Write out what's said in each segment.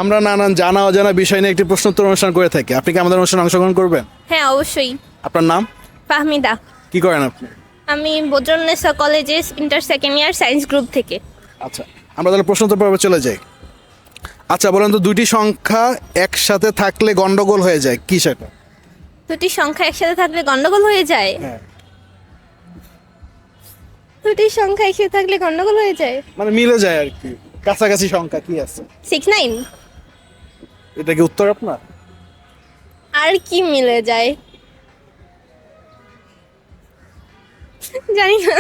আমরা নানান জানা অজানা বিষয় নিয়ে একটি প্রশ্নোত্তর অনুষ্ঠান করে থাকি। আপনি কি আমাদের অনুষ্ঠানে অংশগ্রহণ করবেন? হ্যাঁ, অবশ্যই। আপনার নাম? ফাহমিদা। কি করেন আপনি? আমি বদরুন্নেসা কলেজে inter second year science group থেকে। আচ্ছা, আমরা তাহলে প্রশ্নোত্তর পর্বে চলে যাই। আচ্ছা বলেন তো, দুইটি সংখ্যা একসাথে থাকলে গন্ডগোল হয়ে যায়, কি সেটা? দুটি সংখ্যা একসাথে থাকলে গন্ডগোল হয়ে যায়? হ্যাঁ। দুটি সংখ্যা একসাথে থাকলে গন্ডগোল হয়ে যায়? মানে মিলে যায় আর কি, কাছাকাছি সংখ্যা কি আছে? 6 9। এটা কি উত্তর আপনার? আর কি মিলে যায় জানি না।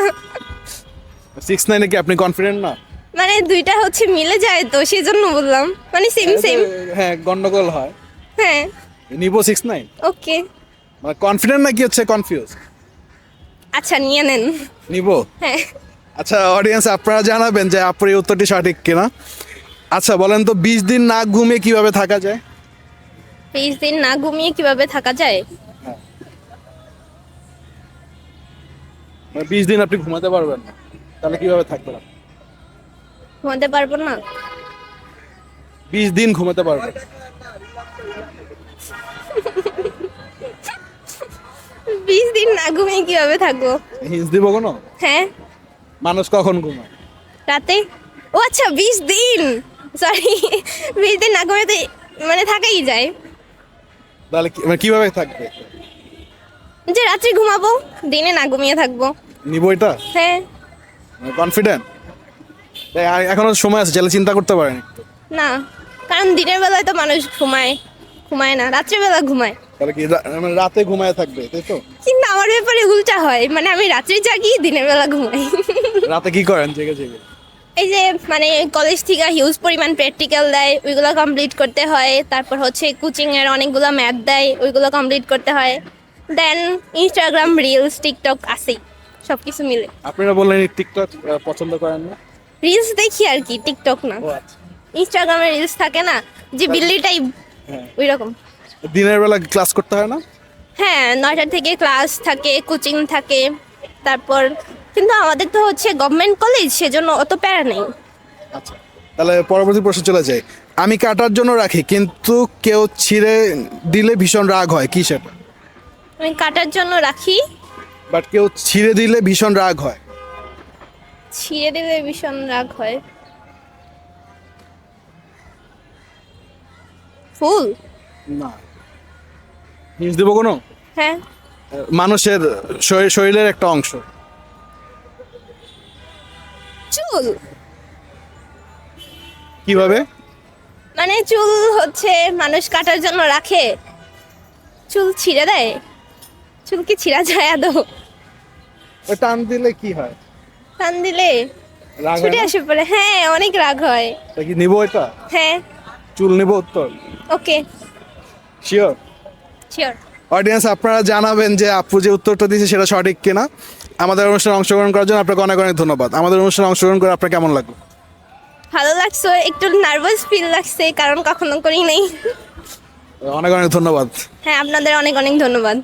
6 9 কি আপনি কনফিডেন্ট না? মানে দুইটা হচ্ছে মিলে যায় তো সেজন্য বললাম, মানে সেম সেম। হ্যাঁ, গন্ডগোল হয়। হ্যাঁ, নিবো 6 9। ওকে। মানে কনফিডেন্ট নাকি হচ্ছে কনফিউজ? আচ্ছা, নিয়ে নেন। নিবো। হ্যাঁ। আচ্ছা অডিয়েন্স, আপনারা জানাবেন যে আপনার এই উত্তরটি সঠিক কিনা। আচ্ছা বলেন তো, 20 দিন না ঘুমিয়ে কিভাবে থাকা যায়? 20 দিন না ঘুমিয়ে কিভাবে থাকা যায়? 20 দিন আপনি ঘুমাতে পারবেন না, তাহলে কিভাবে থাকবেন? ঘুমাতে পারবো না? 20 দিন ঘুমাতে পারবেন। 20 দিন না ঘুমিয়ে কিভাবে থাকবো? হিন্স দিব কোনো? হ্যাঁ, মানুষ কখন ঘুমায়? রাতে। ও আচ্ছা, 20 দিন, সরি। 20 দিন না ঘুমিয়ে তো মানে থাকাই যায়। তাহলে মানে কিভাবে থাকবে? যে রাত্রে ঘুমাবো, দিনে না ঘুমিয়ে থাকবো। নিব এটা? হ্যাঁ। কনফিডেন্ট? এখনো সময় আছে, চাইলে চিন্তা করতে পারেন একটু। না, কারণ দিনের বেলায় তো মানুষ ঘুমায় ঘুমায় না, রাত্রেবেলা ঘুমায়। তাহলে কি মানে রাতে ঘুমায় থাকবে, তাই তো? কিন্তু আমার ব্যাপারে উল্টা হয়, মানে আমি রাত্রে জাগি, দিনের বেলা ঘুমাই। রাতে কি করেন জেগে জেগে? এই যে মানে কলেজ থেকে হিউজ পরিমাণ প্র্যাকটিক্যাল দেয়, ওইগুলো কমপ্লিট করতে হয়। তারপর হচ্ছে কোচিংয়ের অনেকগুলো ম্যাথ দেয়, ওইগুলো কমপ্লিট করতে হয়। দেন ইনস্টাগ্রাম, রিলস, টিকটক আসেই, সব কিছু মিলে। আপনারা বললেন টিকটক পছন্দ করেন না? রিলস দেখি আর কি, টিকটক না। ও আচ্ছা। ইনস্টাগ্রামে রিলস থাকে না, যে বিল্লি টাইপ, হ্যাঁ। ওই রকম। দিনের বেলা ক্লাস করতে হয় না? হ্যাঁ, 9টা থেকে ক্লাস থাকে, কোচিং থাকে। তারপর কিন্তু আমাদের তো হচ্ছে গভর্নমেন্ট কলেজ, সেজন্য অত প্যারা নেই। আচ্ছা, তাহলে পরবর্তী প্রশ্ন চলে যায়। আমি কাটার জন্য রাখি, কিন্তু কেউ ছিঁড়ে দিলে ভীষণ রাগ হয়, কি সেটা? আমি কাটার জন্য রাখি, বাট কেউ ছিঁড়ে দিলে ভীষণ রাগ হয়। ছিঁড়ে দিলে ভীষণ রাগ হয়। ফুল? না। হিন্স দিব কোনো? হ্যাঁ। মানুষের শরীরের একটা অংশ। চুল? কিভাবে? মানে চুল হচ্ছে মানুষ কাটার জন্য রাখে, চুল ছিঁড়ে দেয়? চুল কি ছিঁড়া যায় আদৌ? টান দিলে কি হয়? টান দিলে রাগ হয় ছুটে না? আসে পড়ে। হ্যাঁ, অনেক রাগ হয়। তা কি নিব এটা? হ্যাঁ। চুল নিব উত্তর? ওকে, শিওর? শিওর। অডিয়েন্স, আপনারা জানাবেন যে আপু যে উত্তরটা দিয়েছে সেটা সঠিক কিনা। আমাদের অনুষ্ঠানে অংশগ্রহণ করার জন্য আপনাকে অনেক অনেক ধন্যবাদ। আমাদের অনুষ্ঠানে অংশগ্রহণ করে আপনার কেমন লাগলো? ভালো লাগছে, একটু নার্ভাস ফিল লাগছে, কারণ কখনো করি নাই। অনেক অনেক ধন্যবাদ। হ্যাঁ, আপনাদের অনেক অনেক ধন্যবাদ।